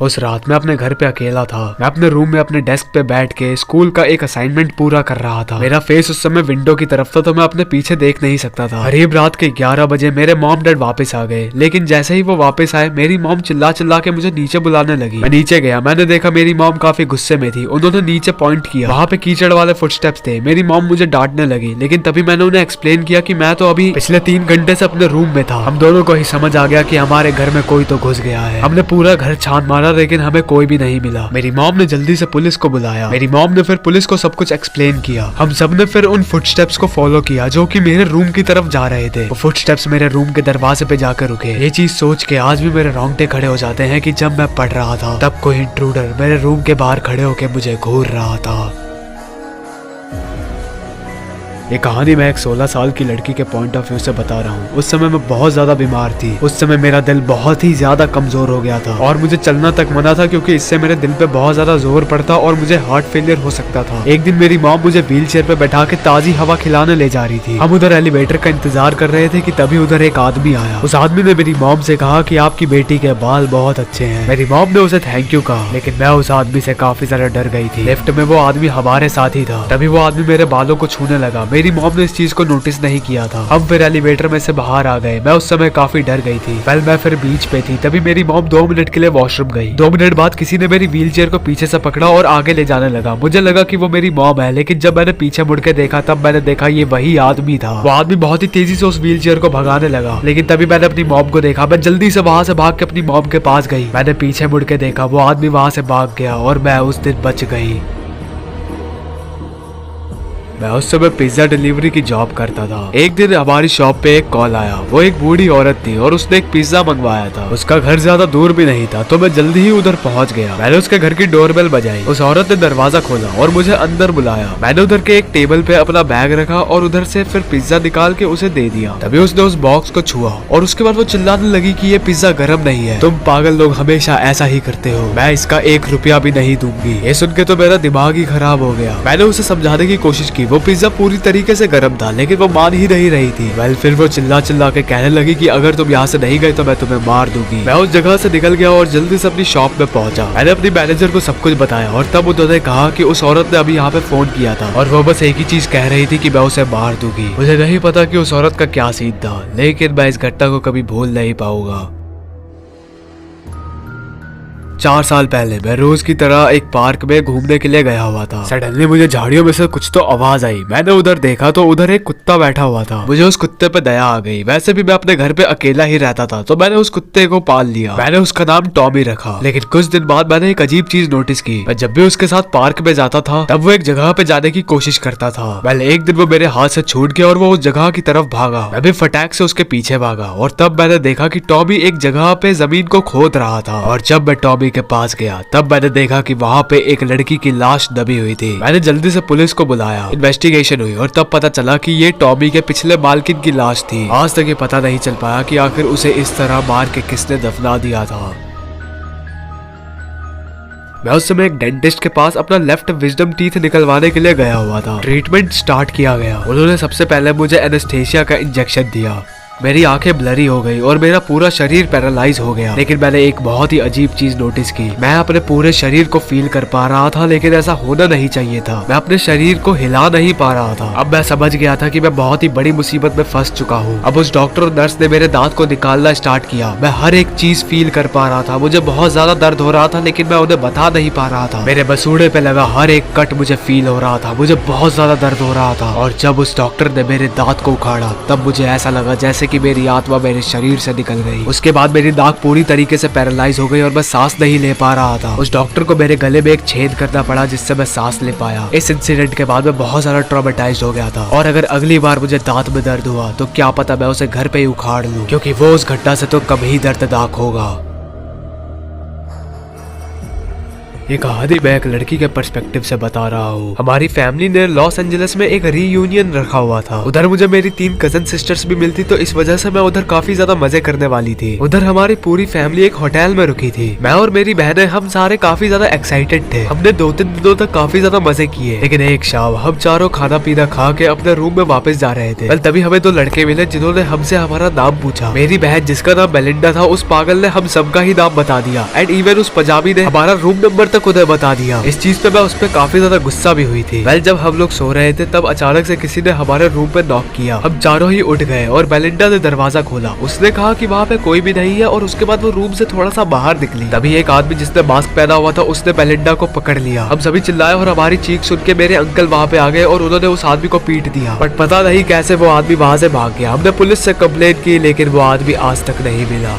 उस रात मैं अपने घर पे अकेला था। मैं अपने रूम में अपने डेस्क पे बैठ के स्कूल का एक असाइनमेंट पूरा कर रहा था। मेरा फेस उस समय विंडो की तरफ था तो मैं अपने पीछे देख नहीं सकता था। करीब रात के 11 बजे मेरे मॉम डैड वापस आ गए, लेकिन जैसे ही वो वापस आए मेरी मॉम चिल्ला चिल्ला के मुझे नीचे बुलाने लगी। मैं नीचे गया, मैंने देखा मेरी मॉम काफी गुस्से में थी। उन्होंने नीचे पॉइंट किया, वहाँ पे कीचड़ वाले फुटस्टेप्स थे। मेरी मॉम मुझे डांटने लगी, लेकिन तभी मैंने उन्हें एक्सप्लेन किया कि मैं तो अभी पिछले 3 घंटे से अपने रूम में था। हम दोनों को ही समझ आ गया कि हमारे घर में कोई तो घुस गया है। हमने पूरा घर छान मारा लेकिन हमें कोई भी नहीं मिला। मेरी मॉम ने जल्दी से पुलिस को बुलाया। मेरी मॉम ने फिर पुलिस को सब कुछ एक्सप्लेन किया। हम सब ने फिर उन फुटस्टेप्स को फॉलो किया जो कि मेरे रूम की तरफ जा रहे थे। वो फुटस्टेप्स मेरे रूम के दरवाजे पे जाकर रुके। ये चीज सोच के आज भी मेरे रोंगटे खड़े हो जाते हैं कि जब मैं पढ़ रहा था तब कोई इंट्रूडर मेरे रूम के बाहर खड़े होकर मुझे घूर रहा था। ये कहानी मैं एक 16 साल की लड़की के पॉइंट ऑफ व्यू से बता रहा हूँ। उस समय मैं बहुत ज्यादा बीमार थी। उस समय मेरा दिल बहुत ही ज्यादा कमजोर हो गया था और मुझे चलना तक मना था क्योंकि इससे मेरे दिल पे बहुत ज्यादा जोर पड़ता और मुझे हार्ट फेलियर हो सकता था। एक दिन मेरी मॉम मुझे व्हील चेयर पे बैठा के ताजी हवा खिलाने ले जा रही थी। हम उधर एलिवेटर का इंतजार कर रहे थे कि तभी उधर एक आदमी आया। उस आदमी ने मेरी मॉम से कहा कि आपकी बेटी के बाल बहुत अच्छे हैं। मेरी मॉम ने उसे थैंक यू कहा, लेकिन मैं उस आदमी से काफी ज्यादा डर गई थी। लिफ्ट में वो आदमी हमारे साथ ही था। तभी वो आदमी मेरे बालों को छूने लगा। मेरी मॉम ने इस चीज को नोटिस नहीं किया था। हम फिर एलिवेटर में से बाहर आ गए। मैं उस समय काफी डर गई थी। वेल मैं फिर बीच पे थी। तभी मेरी मॉम 2 मिनट के लिए वॉशरूम गई। 2 मिनट बाद किसी ने मेरी व्हील चेयर को पीछे से पकड़ा और आगे ले जाने लगा। मुझे लगा कि वो मेरी मॉम है, लेकिन जब मैंने पीछे मुड़ के देखा तब मैंने देखा ये वही आदमी था। वो आदमी बहुत ही तेजी से उस व्हील चेयर को भगाने लगा, लेकिन तभी मैंने अपनी मॉम को देखा। मैं जल्दी से वहां से भाग के अपनी मॉम के पास गई। मैंने पीछे मुड़ के देखा, वो आदमी वहां से भाग गया और मैं उस दिन बच गई। मैं उस समय पिज्जा डिलीवरी की जॉब करता था। एक दिन हमारी शॉप पे एक कॉल आया। वो एक बूढ़ी औरत थी और उसने एक पिज्जा मंगवाया था। उसका घर ज्यादा दूर भी नहीं था तो मैं जल्दी ही उधर पहुंच गया। मैंने उसके घर की डोरबेल बजाई। उस औरत ने दरवाजा खोला और मुझे अंदर बुलाया। मैंने उधर के एक टेबल पे अपना बैग रखा और उधर से फिर पिज्जा निकाल के उसे दे दिया। तभी उसने उस बॉक्स को छुआ और उसके बाद वो चिल्लाने लगी कि ये पिज्जा गर्म नहीं है। तुम पागल लोग हमेशा ऐसा ही करते हो, मैं इसका 1 रुपया भी नहीं दूंगी। ये सुन के तो मेरा दिमाग ही खराब हो गया। मैंने उसे समझाने की कोशिश की। वो पिज्जा पूरी तरीके से गर्म था, लेकिन वो मान ही नहीं रही थी। वेल फिर वो चिल्ला चिल्ला के कहने लगी कि अगर तुम यहाँ से नहीं गए तो मैं तुम्हें मार दूंगी। मैं उस जगह से निकल गया और जल्दी से अपनी शॉप में पहुंचा। मैंने अपनी मैनेजर को सब कुछ बताया और तब उन्होंने कहा कि उस औरत ने अभी यहाँ पे फोन किया था और वो बस एक ही चीज कह रही थी कि मैं उसे मार दूंगी। मुझे नहीं पता कि उस औरत का क्या सीन था, लेकिन मैं इस घटना को कभी भूल नहीं पाऊंगा। 4 साल पहले मैं रोज की तरह एक पार्क में घूमने के लिए गया हुआ था। सडनली मुझे झाड़ियों में से कुछ तो आवाज आई। मैंने उधर देखा तो उधर एक कुत्ता बैठा हुआ था। मुझे उस कुत्ते पे दया आ गई। वैसे भी मैं अपने घर पे अकेला ही रहता था तो मैंने उस कुत्ते को पाल लिया। मैंने उसका नाम टॉमी रखा। लेकिन कुछ दिन बाद मैंने एक अजीब चीज नोटिस की। मैं जब भी उसके साथ पार्क में जाता था तब वो एक जगह पे जाने की कोशिश करता था। पहले एक दिन वो मेरे हाथ से छूट गया और वो उस जगह की तरफ भागा। मैं भी फटाक से उसके पीछे भागा और तब मैंने देखा कि टॉमी एक जगह पे जमीन को खोद रहा था। और जब मैं टॉमी के पास गया तब मैंने देखा कि वहाँ पे एक लड़की की लाश दबी हुई थी। मैंने जल्दी से पुलिस को बुलाया। इन्वेस्टिगेशन हुई और तब पता चला कि ये टॉमी के पिछले मालकिन की लाश थी। आज तक ये पता नहीं चल पाया कि आखिर उसे इस तरह मार के किसने दफना दिया था। मैं उस समय एक डेंटिस्ट के पास अपना लेफ्ट विजडम टीथ निकलवाने के लिए गया हुआ था। ट्रीटमेंट स्टार्ट किया गया। उन्होंने सबसे पहले मुझे एनेस्थेसिया का इंजेक्शन दिया। मेरी आंखें ब्लरी हो गई और मेरा पूरा शरीर पैरालाइज हो गया। लेकिन मैंने एक बहुत ही अजीब चीज नोटिस की। मैं अपने पूरे शरीर को फील कर पा रहा था, लेकिन ऐसा होना नहीं चाहिए था। मैं अपने शरीर को हिला नहीं पा रहा था। अब मैं समझ गया था कि मैं बहुत ही बड़ी मुसीबत में फंस चुका हूँ। अब उस डॉक्टर और नर्स ने मेरे दांत को निकालना स्टार्ट किया। मैं हर एक चीज फील कर पा रहा था। मुझे बहुत ज्यादा दर्द हो रहा था, लेकिन मैं उन्हें बता नहीं पा रहा था। मेरे बसूड़े पे लगा हर एक कट मुझे फील हो रहा था। मुझे बहुत ज्यादा दर्द हो रहा था। और जब उस डॉक्टर ने मेरे दांत को उखाड़ा तब मुझे ऐसा लगा जैसे कि मेरी आत्मा मेरे शरीर से निकल गई। उसके बाद मेरी नाक पूरी तरीके से पैरालाइज हो गई और मैं सांस नहीं ले पा रहा था। उस डॉक्टर को मेरे गले में एक छेद करना पड़ा जिससे मैं सांस ले पाया। इस इंसिडेंट के बाद मैं बहुत ज्यादा ट्रॉमेटाइज्ड हो गया था और अगर अगली बार मुझे दांत में दर्द हुआ तो क्या पता मैं उसे घर पे ही उखाड़ लूं, क्योंकि वो उस घटना से तो कभी दर्दनाक होगा। ये कहानी मैं एक लड़की के पर्सपेक्टिव से बता रहा हूँ। हमारी फैमिली ने लॉस एंजलिस में एक रीयूनियन रखा हुआ था। उधर मुझे मेरी 3 कजन सिस्टर्स भी मिलती, तो इस वजह से मैं उधर काफी ज्यादा मजे करने वाली थी। उधर हमारी पूरी फैमिली एक होटल में रुकी थी। मैं और मेरी बहनें हम सारे काफी ज्यादा एक्साइटेड थे। हमने 2-3 दिनों तक काफी ज्यादा मजे किए, लेकिन एक शाम हम चारों खाना पीना खा के अपने रूम में वापस जा रहे थे। तभी हमें 2 लड़के मिले जिन्होंने हमसे हमारा नाम पूछा। मेरी बहन जिसका नाम बेलिंडा था, उस पागल ने हम सबका ही नाम बता दिया एंड इवन उस पंजाबी ने हमारा रूम नंबर तक उन्हें बता दिया। इस चीज पे मैं उस पे काफी ज्यादा गुस्सा भी हुई थी। जब हम लोग सो रहे थे तब अचानक से किसी ने हमारे रूम पे नॉक किया। हम चारों ही उठ गए और बेलिंडा ने दरवाजा खोला। उसने कहा कि वहाँ पे कोई भी नहीं है और उसके बाद वो रूम से थोड़ा सा बाहर निकली। तभी एक आदमी जिसने मास्क पहना हुआ था उसने बेलिंडा को पकड़ लिया। हम सभी चिल्लाए और हमारी चीख सुन के मेरे अंकल वहाँ पे आ गए और उन्होंने उस आदमी को पीट दिया। बट पता नहीं कैसे वो आदमी वहाँ से भाग गया। हमने पुलिस से कंप्लेंट की, लेकिन वो आदमी आज तक नहीं मिला।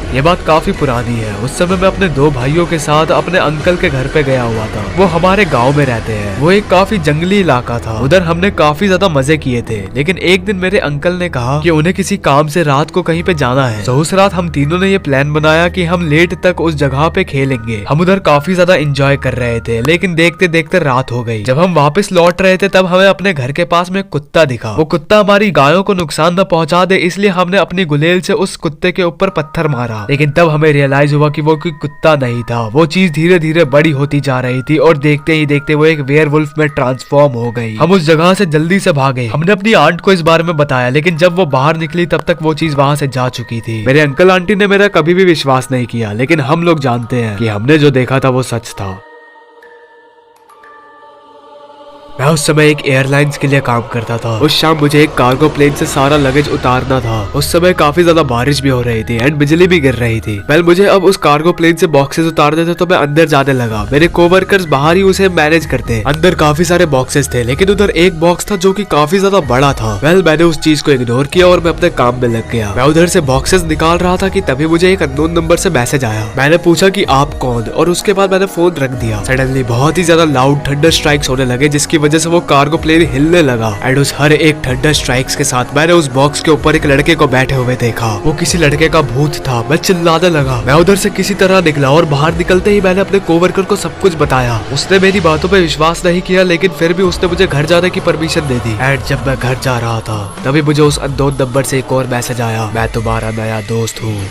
ये बात काफी पुरानी है। उस समय मैं अपने 2 भाइयों के साथ अपने अंकल के घर पे गया हुआ था। वो हमारे गांव में रहते हैं। वो एक काफी जंगली इलाका था। उधर हमने काफी ज्यादा मजे किए थे, लेकिन एक दिन मेरे अंकल ने कहा कि उन्हें किसी काम से रात को कहीं पे जाना है। तो उस रात हम तीनों ने ये प्लान बनाया कि हम लेट तक उस जगह पे खेलेंगे। हम उधर काफी ज्यादा एंजॉय कर रहे थे, लेकिन देखते देखते रात हो गई। जब हम वापस लौट रहे थे तब हमें अपने घर के पास में कुत्ता दिखा। वो कुत्ता हमारी गायों को नुकसान न पहुंचा दे, इसलिए हमने अपनी गुलेल से उस कुत्ते के ऊपर पत्थर मारा। लेकिन तब हमें रियलाइज हुआ कि वो कोई कुत्ता नहीं था। वो चीज धीरे धीरे बड़ी होती जा रही थी और देखते ही देखते वो एक वेयरवुल्फ में ट्रांसफॉर्म हो गई। हम उस जगह से जल्दी से भागे। हमने अपनी आंट को इस बारे में बताया, लेकिन जब वो बाहर निकली तब तक वो चीज वहाँ से जा चुकी थी। मेरे अंकल आंटी ने मेरा कभी भी विश्वास नहीं किया, लेकिन हम लोग जानते हैं कि हमने जो देखा था वो सच था। मैं उस समय एक एयरलाइंस के लिए काम करता था। उस शाम मुझे एक कार्गो प्लेन से सारा लगेज उतारना था। उस समय काफी ज्यादा बारिश भी हो रही थी एंड बिजली भी गिर रही थी। मुझे अब उस कार्गो प्लेन से बॉक्सेस उतारने थे, तो मैं अंदर जाने लगा। मेरे कोवर्कर्स बाहर ही उसे मैनेज करते। अंदर काफी सारे बॉक्सेस थे, लेकिन उधर एक बॉक्स था जो कि काफी ज्यादा बड़ा था। मैंने उस चीज को इग्नोर किया और मैं अपने काम में लग गया। मैं उधर से बॉक्सेस निकाल रहा था कि तभी मुझे एक अननोन नंबर से मैसेज आया। मैंने पूछा कि आप कौन, और उसके बाद मैंने फोन रख दिया। सडनली बहुत ही ज्यादा लाउड थंडर स्ट्राइक्स होने लगे, जिसकी वजह से वो कार्गो प्लेन हिलने लगा। एंड उस हर एक थंडर स्ट्राइक्स के साथ मैंने उस बॉक्स के ऊपर एक लड़के को बैठे हुए देखा। वो किसी लड़के का भूत था। मैं चिल्लाने लगा। मैं उधर से किसी तरह निकला और बाहर निकलते ही मैंने अपने कोवर्कर को सब कुछ बताया। उसने मेरी बातों पे विश्वास नहीं किया, लेकिन फिर भी उसने मुझे घर जाने की परमिशन दे दी। एंड जब मैं घर जा रहा था तभी मुझे उस अननोन नंबर से एक और मैसेज आया, मैं तुम्हारा नया दोस्त हूँ।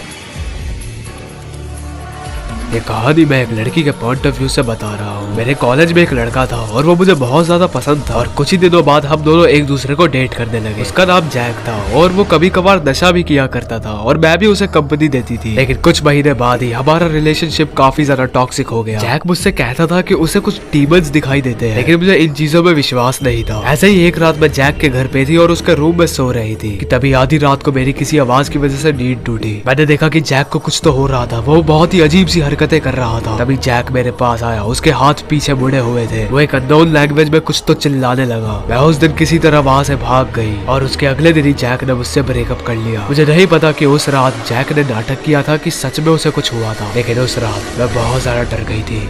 ये कहानी मैं एक लड़की के पॉइंट ऑफ व्यू से बता रहा हूँ। मेरे कॉलेज में एक लड़का था और वो मुझे बहुत ज्यादा पसंद था, और कुछ ही दिनों बाद हम दोनों एक दूसरे को डेट करने लगे। उसका नाम जैक था और वो कभी कभार नशा भी किया करता था और मैं भी उसे कंपनी देती थी। लेकिन कुछ महीने बाद ही हमारा रिलेशनशिप काफी ज्यादा टॉक्सिक हो गया। जैक मुझसे कहता था कि उसे कुछ डीमंस दिखाई देते हैं, लेकिन मुझे इन चीजों में विश्वास नहीं था। ऐसे ही एक रात मैं जैक के घर पे थी और उसके रूम में सो रही थी कि तभी आधी रात को मेरी किसी आवाज की वजह से नींद टूटी। मैंने देखा कि जैक को कुछ तो हो रहा था। वो बहुत ही अजीब सी हरकतें कर रहा था। तभी जैक मेरे पास आया। उसके हाथ पीछे मुड़े हुए थे। वो एक अननोन लैंग्वेज में कुछ तो चिल्लाने लगा। मैं उस दिन किसी तरह वहाँ से भाग गई और उसके अगले दिन ही जैक ने मुझसे ब्रेकअप कर लिया। मुझे नहीं पता कि उस रात जैक ने नाटक किया था कि सच में उसे कुछ हुआ था, लेकिन उस रात मैं बहुत ज्यादा डर गई थी।